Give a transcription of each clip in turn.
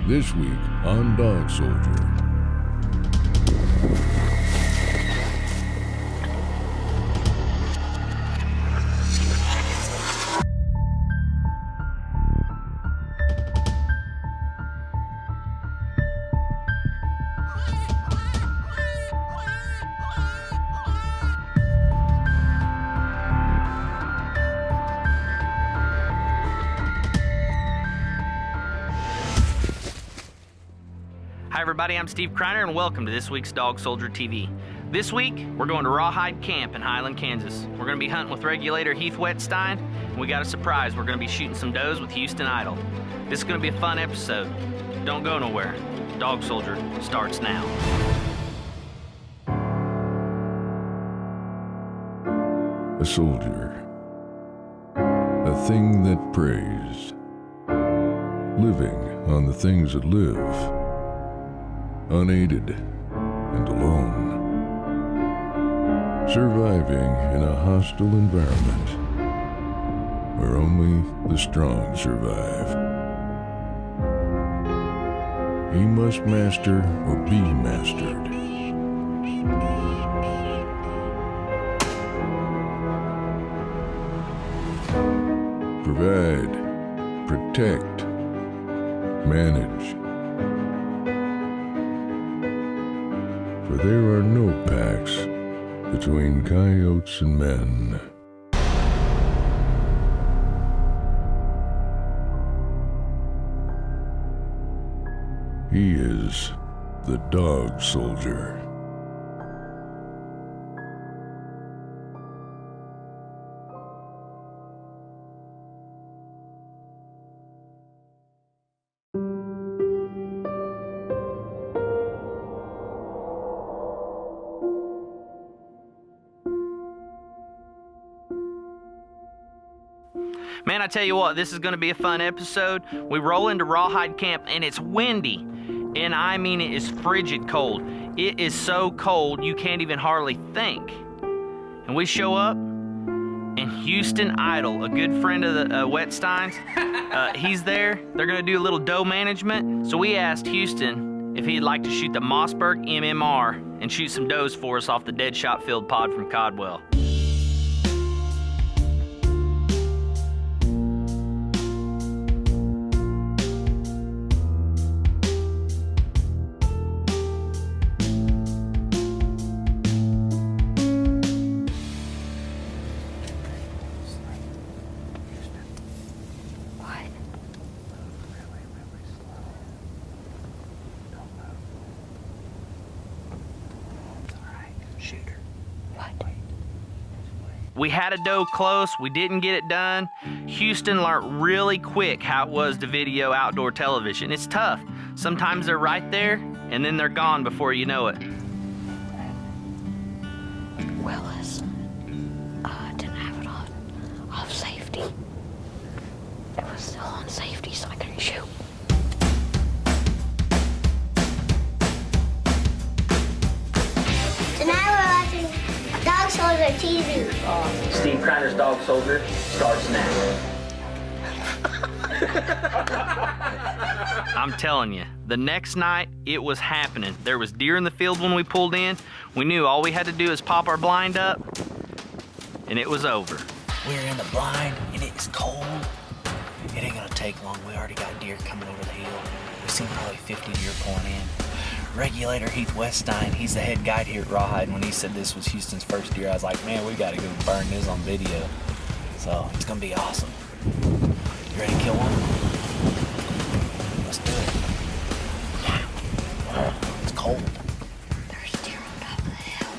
This week on Dog Soldier. Hi everybody, I'm Steve Kreiner and welcome to this week's Dog Soldier TV. This week, we're going to Rawhide Camp in Highland, Kansas. We're going to be hunting with regulator Heath Wetstein, and we got a surprise. We're going to be shooting some does with Houston Idol. This is going to be a fun episode. Don't go nowhere. Dog Soldier starts now. A soldier. A thing that prays. Living on the things that live. Unaided and alone. Surviving in a hostile environment where only the strong survive. He must master or be mastered. Provide, protect, manage. For there are no pacts between coyotes and men. He is the Dog Soldier. Man, I tell you what, this is going to be a fun episode. We roll into Rawhide Camp and it's windy. And I mean, it is frigid cold. It is so cold you can't even hardly think. And we show up and Houston Idol, a good friend of the Wetsteins, he's there. They're going to do a little doe management. So we asked Houston if he'd like to shoot the Mossberg MMR and shoot some does for us off the Dead Shot Field pod from Codwell. We had a doe close, we didn't get it done. Houston learned really quick how it was to video outdoor television. It's tough. Sometimes they're right there, and then they're gone before you know it. Willis didn't have it on off safety. It was still on safety, so I couldn't shoot. Tonight we're watching Dog Soldier TV. Steve Kreiner's Dog Soldier starts now. I'm telling you, the next night it was happening. There was deer in the field when we pulled in. We knew all we had to do is pop our blind up, and it was over. We're in the blind, and it's cold. It ain't gonna take long. We already got deer coming over the hill. We've seen probably 50 deer pulling in. Regulator Heath Wetstein, he's the head guide here at Rawhide, and when he said this was Houston's first deer, I was like, man, we gotta go burn this on video. So it's gonna be awesome. You ready to kill one? Let's do it. It's cold. There's deer on top of the hill.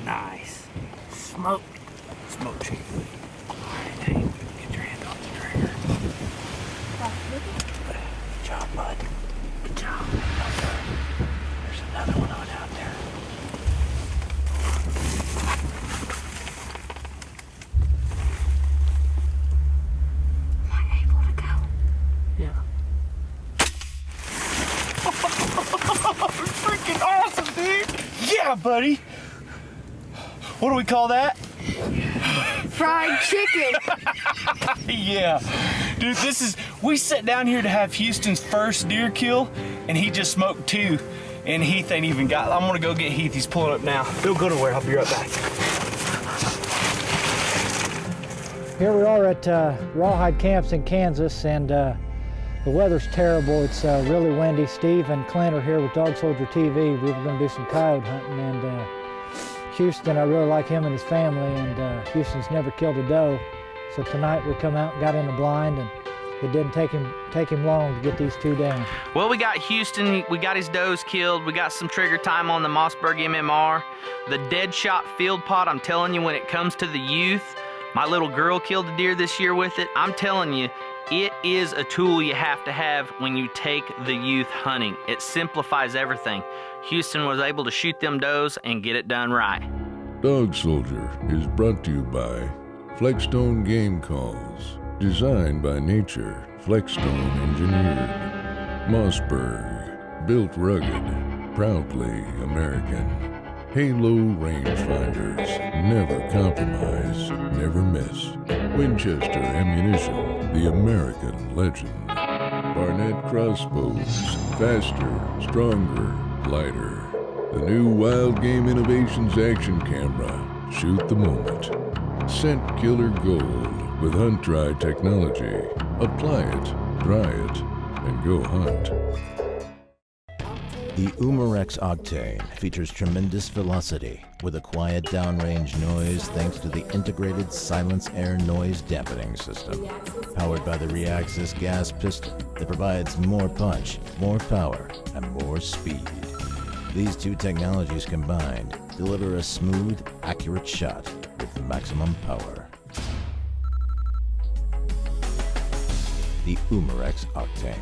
Nice. Smoke. Smoke chicken. Alright, hey, get your hand off the trigger. Good job, bud. Good job. There's another one on out there. Yeah, buddy. What do we call that? Fried chicken. Yeah. Dude, we sat down here to have Houston's first deer kill, and he just smoked 2. And Heath ain't even got, I'm gonna go get Heath, he's pulling up now. Don't go nowhere, I'll be right back. Here we are at Rawhide Camps in Kansas, and the weather's terrible. It's really windy. Steve and Clint are here with Dog Soldier TV. We were going to do some coyote hunting, and Houston, I really like him and his family, and Houston's never killed a doe. So tonight we come out and got in the blind, and it didn't take him long to get these 2 down. Well, we got Houston, we got his does killed, we got some trigger time on the Mossberg MMR. The dead shot field pot, I'm telling you, when it comes to the youth, my little girl killed a deer this year with it. I'm telling you, it is a tool you have to have when you take the youth hunting. It simplifies everything. Houston was able to shoot them does and get it done right. Dog Soldier is brought to you by Flexstone Game Calls. Designed by nature, Flexstone engineered. Mossberg, built rugged, proudly American. Halo rangefinders, never compromise, never miss. Winchester ammunition, the American legend. Barnett crossbows, faster, stronger, lighter. The new Wild Game Innovations action camera, shoot the moment. Scent Killer Gold with Hunt Dry technology. Apply it, dry it, and go hunt. The Umarex Octane features tremendous velocity with a quiet downrange noise thanks to the integrated silence air noise dampening system. Powered by the Reaxis gas piston that provides more punch, more power, and more speed. These 2 technologies combined deliver a smooth, accurate shot with maximum power. The Umarex Octane.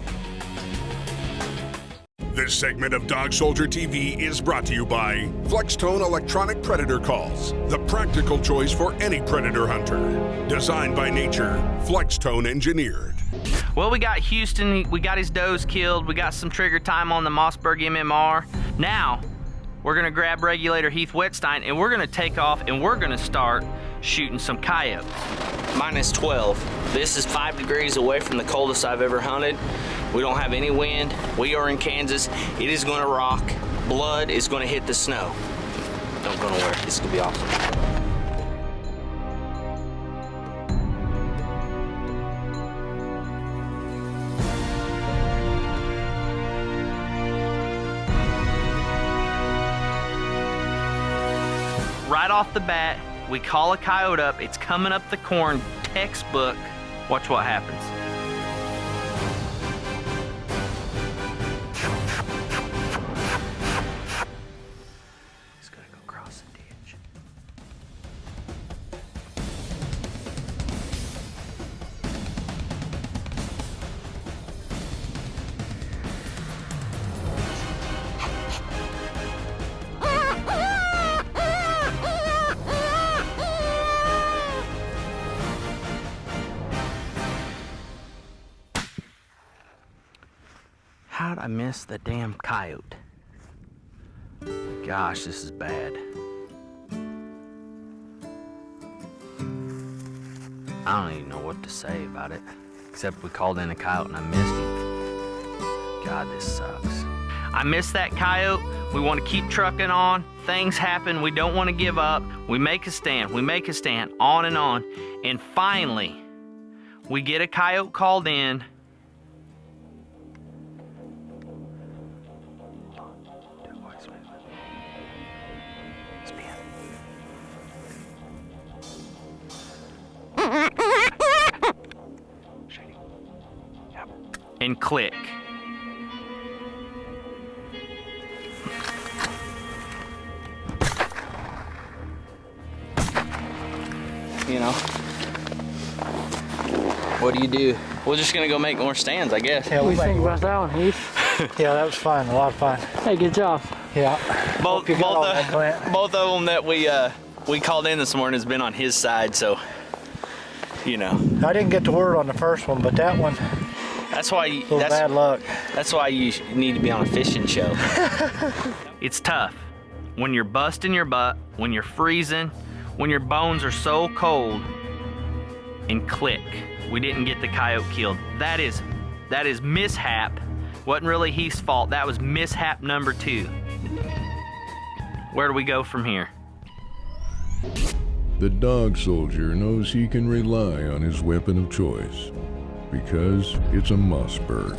This segment of Dog Soldier TV is brought to you by Flexstone Electronic Predator Calls, the practical choice for any predator hunter. Designed by nature, Flexstone engineered. Well, we got Houston, we got his does killed, we got some trigger time on the Mossberg MMR. Now, we're gonna grab regulator Heath Wetstein and we're gonna take off and we're gonna start shooting some coyotes. -12. This is 5 degrees away from the coldest I've ever hunted. We don't have any wind. We are in Kansas. It is gonna rock. Blood is gonna hit the snow. Don't go nowhere. This is gonna be awesome. Right off the bat, we call a coyote up. It's coming up the corn, textbook. Watch what happens. He's gonna go cross the ditch. How'd I miss the damn coyote? Gosh, this is bad. I don't even know what to say about it, except we called in a coyote and I missed him. God, this sucks. I missed that coyote. We want to keep trucking on. Things happen. We don't want to give up. We make a stand. We make a stand. On and on. And finally, we get a coyote called in. And click. You know, what do? We're just gonna go make more stands, I guess. Yeah, What do you think about that one, Heath? Yeah, that was fun. A lot of fun. Hey, good job. Yeah. Both you got all that, Clint. of them that we called in this morning has been on his side, so you know. I didn't get the word on the first one, but that one, That's why a little bad luck. That's why you need to be on a fishing show. It's tough. when you're busting your butt, when you're freezing, when your bones are so cold, and click, we didn't get the coyote killed. That is mishap. Wasn't really his fault. That was mishap number 2. Where do we go from here? The dog soldier knows he can rely on his weapon of choice because it's a Mossberg.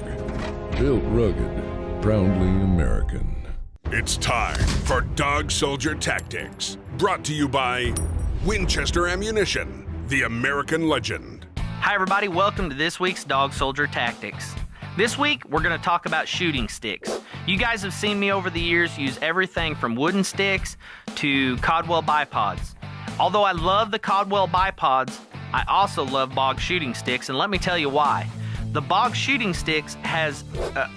Built rugged, proudly American. It's time for Dog Soldier Tactics, brought to you by Winchester Ammunition, the American legend. Hi everybody, welcome to this week's Dog Soldier Tactics. This week, we're going to talk about shooting sticks. You guys have seen me over the years use everything from wooden sticks to Codwell bipods. Although I love the Codwell bipods, I also love bog shooting sticks, and let me tell you why. The bog shooting sticks has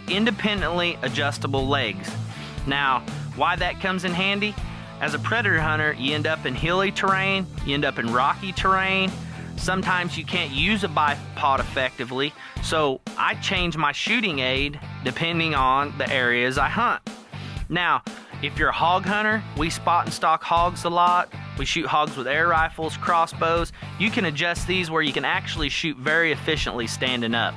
independently adjustable legs. Now, why that comes in handy? As a predator hunter, you end up in hilly terrain, you end up in rocky terrain. Sometimes you can't use a bipod effectively, so I change my shooting aid depending on the areas I hunt. Now, if you're a hog hunter, we spot and stalk hogs a lot. We shoot hogs with air rifles, crossbows. You can adjust these where you can actually shoot very efficiently standing up.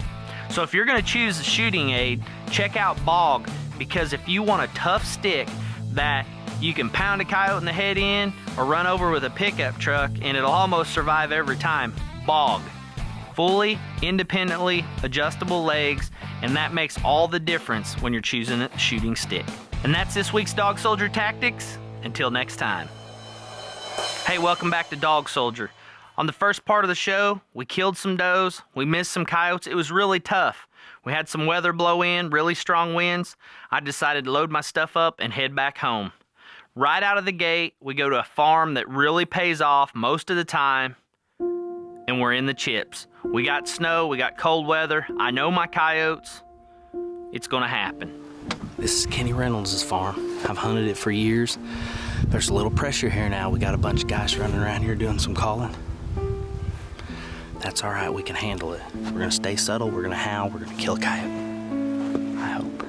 So if you're going to choose a shooting aid, check out bog, because if you want a tough stick that you can pound a coyote in the head in or run over with a pickup truck and it'll almost survive every time, bog. Fully, independently adjustable legs, and that makes all the difference when you're choosing a shooting stick. And that's this week's Dog Soldier Tactics. Until next time. Hey, welcome back to Dog Soldier. On the first part of the show, we killed some does, we missed some coyotes. It was really tough. We had some weather blow in, really strong winds. I decided to load my stuff up and head back home. Right out of the gate, we go to a farm that really pays off most of the time, and we're in the chips. We got snow, we got cold weather. I know my coyotes. It's gonna happen. This is Kenny Reynolds' farm. I've hunted it for years. There's a little pressure here now. We got a bunch of guys running around here doing some calling. That's all right, we can handle it. We're gonna stay subtle, we're gonna howl, we're gonna kill a coyote. I hope.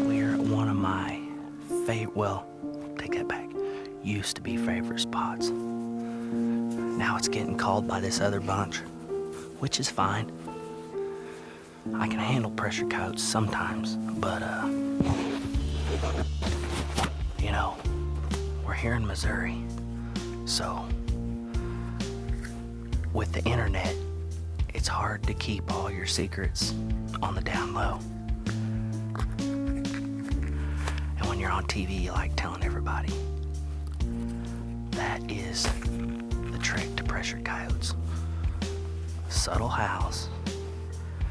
We're at one of my take that back. Used to be favorite spots. Now it's getting called by this other bunch, which is fine. I can handle pressure coyotes sometimes, but you know, we're here in Missouri, so with the internet, it's hard to keep all your secrets on the down low. And when you're on TV, you like telling everybody. That is the trick to pressure coyotes. Subtle howls,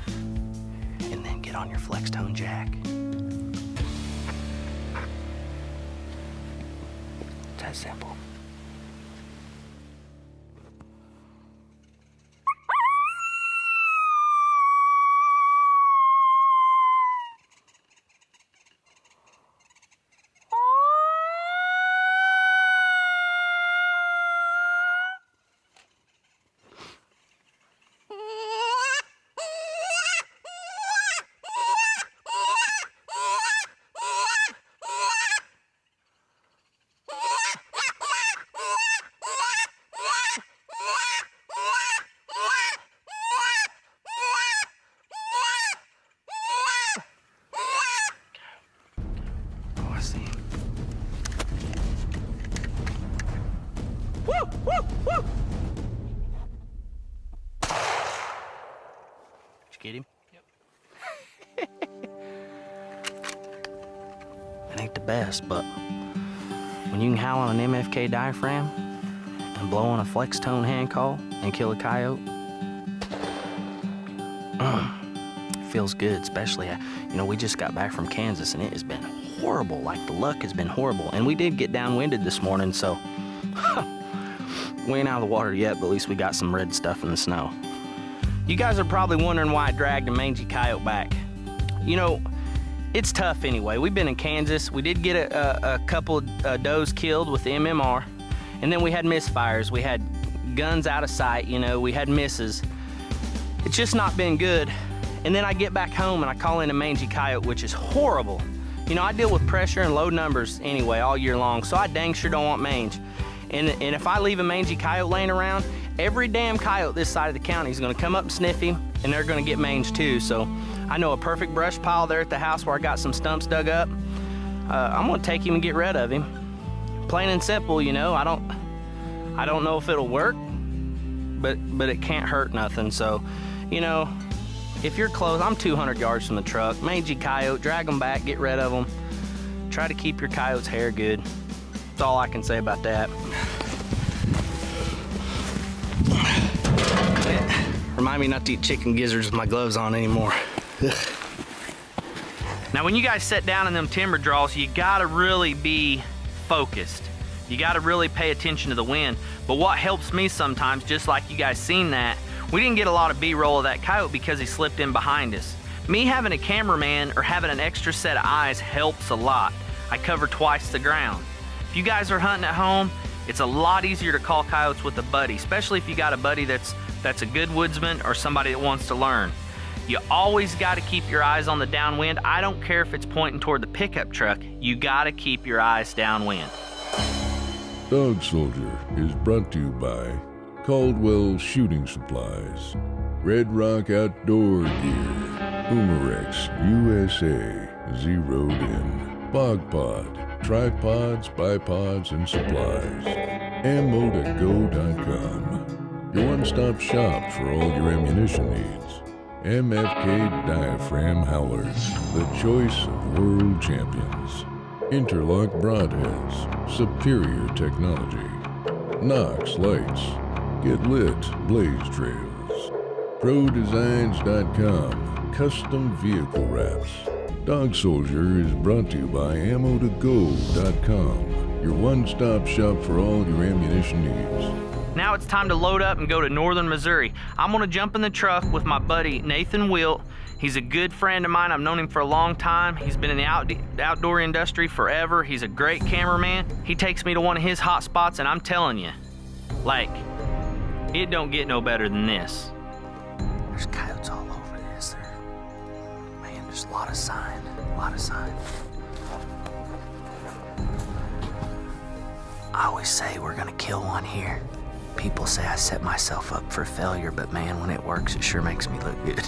and then get on your flex tone jack. It's that simple. Get him? Yep. It ain't the best, but when you can howl on an MFK diaphragm and blow on a flex tone hand call and kill a coyote, it feels good. Especially, we just got back from Kansas and it has been horrible. Like, the luck has been horrible. And we did get downwinded this morning, so we ain't out of the water yet, but at least we got some red stuff in the snow. You guys are probably wondering why I dragged a mangy coyote back. It's tough anyway. We've been in Kansas. We did get a couple does killed with the MMR, And then we had misfires. We had guns out of sight, you know, we had misses. It's just not been good. And then I get back home and I call in a mangy coyote, which is horrible. You know, I deal with pressure and low numbers anyway all year long, so I dang sure don't want mange. And if I leave a mangy coyote laying around, every damn coyote this side of the county is gonna come up and sniff him, and they're gonna get mange too. So I know a perfect brush pile there at the house where I got some stumps dug up. I'm gonna take him and get rid of him. Plain and simple, you know. I don't know if it'll work, but it can't hurt nothing. So, you know, if you're close, I'm 200 yards from the truck. Mangy coyote, drag them back, get rid of them. Try to keep your coyote's hair good. That's all I can say about that. Remind me not to eat chicken gizzards with my gloves on anymore. Now, when you guys sit down in them timber draws, you gotta really be focused. You gotta really pay attention to the wind. But what helps me sometimes, just like you guys seen that, we didn't get a lot of B-roll of that coyote because he slipped in behind us. Me having a cameraman or having an extra set of eyes helps a lot. I cover twice the ground. If you guys are hunting at home, it's a lot easier to call coyotes with a buddy, especially if you got a buddy that's a good woodsman or somebody that wants to learn. You always gotta keep your eyes on the downwind. I don't care if it's pointing toward the pickup truck, you gotta keep your eyes downwind. Dog Soldier is brought to you by Caldwell Shooting Supplies, Red Rock Outdoor Gear, Boomerex USA, Zeroed In, Bog Pod, tripods, bipods, and supplies, ammo2go.com, your one-stop shop for all your ammunition needs, MFK Diaphragm Howlers, the choice of world champions, Interlock Broadheads, superior technology, Knox Lights, Get Lit Blaze Trails, ProDesigns.com, custom vehicle wraps. Dog Soldier is brought to you by ammo2go.com, your one-stop shop for all your ammunition needs. Now it's time to load up and go to northern Missouri. I'm gonna jump in the truck with my buddy Nathan Wilt. He's a good friend of mine. I've known him for a long time. He's been in the outdoor industry forever. He's a great cameraman. He takes me to one of his hot spots, and I'm telling you, like, it don't get no better than this. There's coyotes all over this. Man, there's a lot of sign. I always say we're gonna kill one here. People say I set myself up for failure, but man, when it works, it sure makes me look good.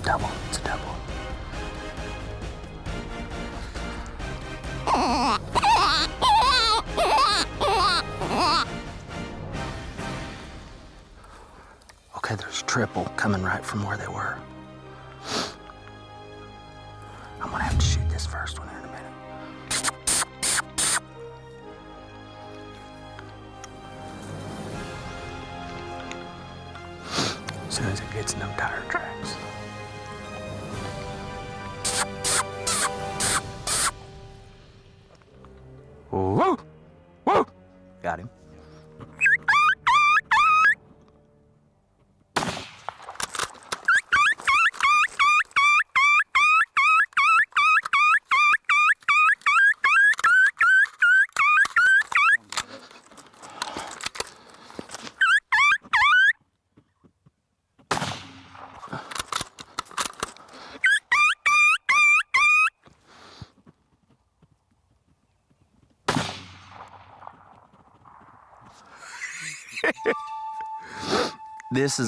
Double, it's a double. Okay, there's triple coming right from where they were. I'm gonna have to shoot this first one here in a minute. As soon as it gets in them tire tracks. Whoa! Whoa! Got him. This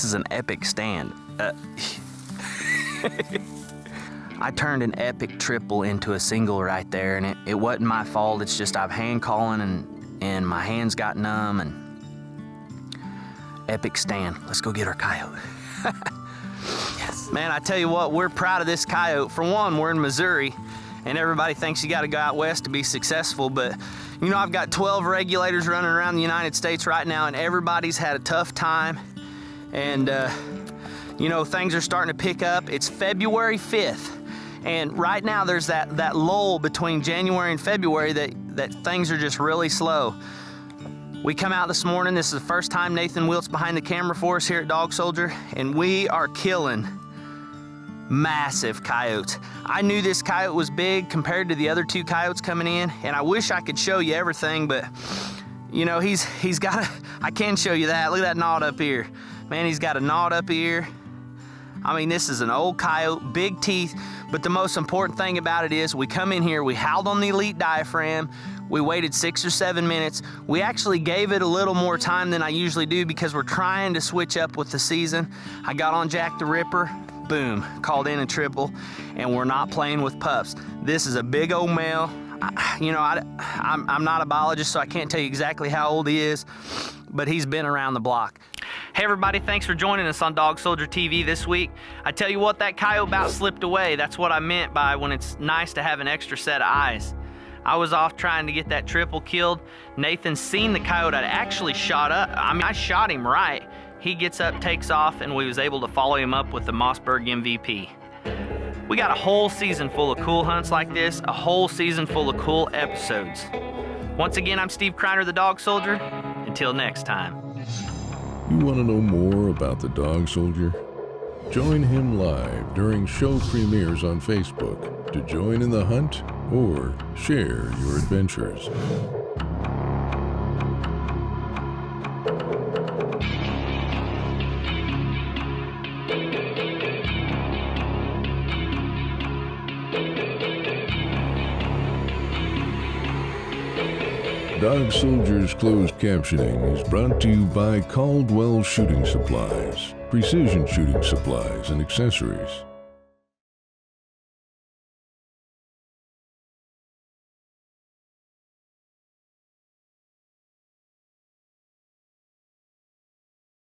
is an epic stand. I turned an epic triple into a single right there, and it wasn't my fault. It's just I've hand calling and my hands got numb, and epic stand. Let's go get our coyote. Yes. Man, I tell you what, we're proud of this coyote. For one, we're in Missouri, and everybody thinks you got to go out west to be successful, but you know, I've got 12 regulators running around the United States right now, and everybody's had a tough time, and you know, things are starting to pick up. It's February 5th, and right now there's that lull between January and February that things are just really slow. We come out this morning, this is the first time Nathan Wilt's behind the camera for us here at Dog Soldier, and we are killing massive coyotes. I knew this coyote was big compared to the other two coyotes coming in, and I wish I could show you everything, but you know, he's got I can show you that. Look at that knot up here. Man, he's got a knot up here. I mean, this is an old coyote, big teeth, but the most important thing about it is we come in here, we howled on the elite diaphragm, we waited 6 or 7 minutes. We actually gave it a little more time than I usually do because we're trying to switch up with the season. I got on Jack the Ripper, boom, called in a triple, and we're not playing with pups. This is a big old male. You know, I'm not a biologist, so I can't tell you exactly how old he is, but he's been around the block. Hey everybody, thanks for joining us on Dog Soldier TV this week. I tell you what, that coyote about slipped away. That's what I meant by when it's nice to have an extra set of eyes. I was off trying to get that triple killed. Nathan seen the coyote. I actually shot up. I mean, I shot him right. He gets up, takes off, and we was able to follow him up with the Mossberg MVP. We got a whole season full of cool hunts like this, a whole season full of cool episodes. Once again, I'm Steve Kreiner, the Dog Soldier. Until next time. You want to know more about the Dog Soldier? Join him live during show premieres on Facebook to join in the hunt or share your adventures. Dog Soldier's closed captioning is brought to you by Caldwell Shooting Supplies, precision shooting supplies and accessories.